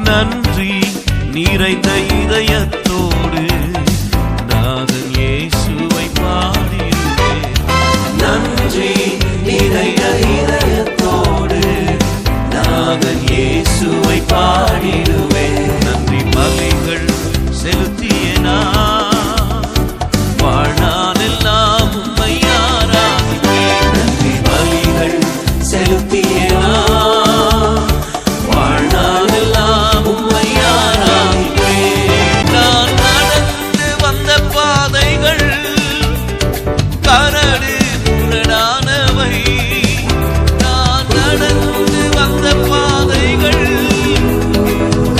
நன்றி நிறைந்த இதயத்தோடு நாதன் இயேசுவை பாடிடுவேன். நன்றி நிறைந்த இதயத்தோடு நாதன் இயேசுவை பாடிடுவேன். நன்றி பலிகள் செலுத்திய நான் வாழ்நாளெல்லாம் உம்மை ஆராதிப்பேன். நன்றி பலிகள் செலுத்திய நான் வாழ்நாளெல்லாம் உம்மை ஆராதிப்பேன். நான் நடந்து வந்த பாதைகள் கரடு முரடானவை. நான் நடந்து வந்த பாதைகள்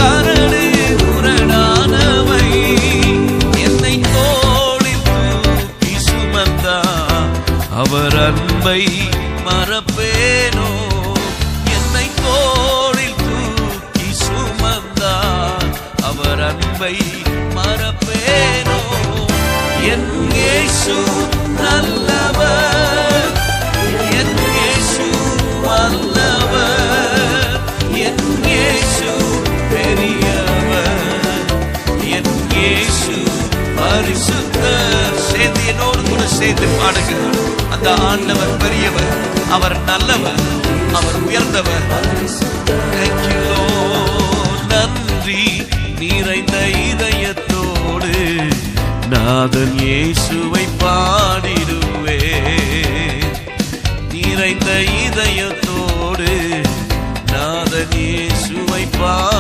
கரடு முரடானவை. என்னை தோளில் தூக்கி சுமந்தார், அவர் அன்பை மறப்பேனோ? என்னை தோளில் தூக்கி சுமந்தார், அவர் அன்பை மறப்பேனோ? என் இயேசு நல்லவர், என் இயேசு வல்லவர், என் இயேசு பெரியவர், என் இயேசு பரிசுத்தர். சேர்ந்து என்னோடு கூட சேர்ந்து பாடுங்க. அந்த ஆண்டவர் பெரியவர், அவர் நல்லவர், அவர் உயர்ந்தவர். Thank you Lord. நன்றி நிறைந்த இதயத்தோடு நாதன் இயேசுவை பாடிடுவேன். நிறைந்த இதயத்தோடு நாதன் இயேசுவை பாடிடுவேன்.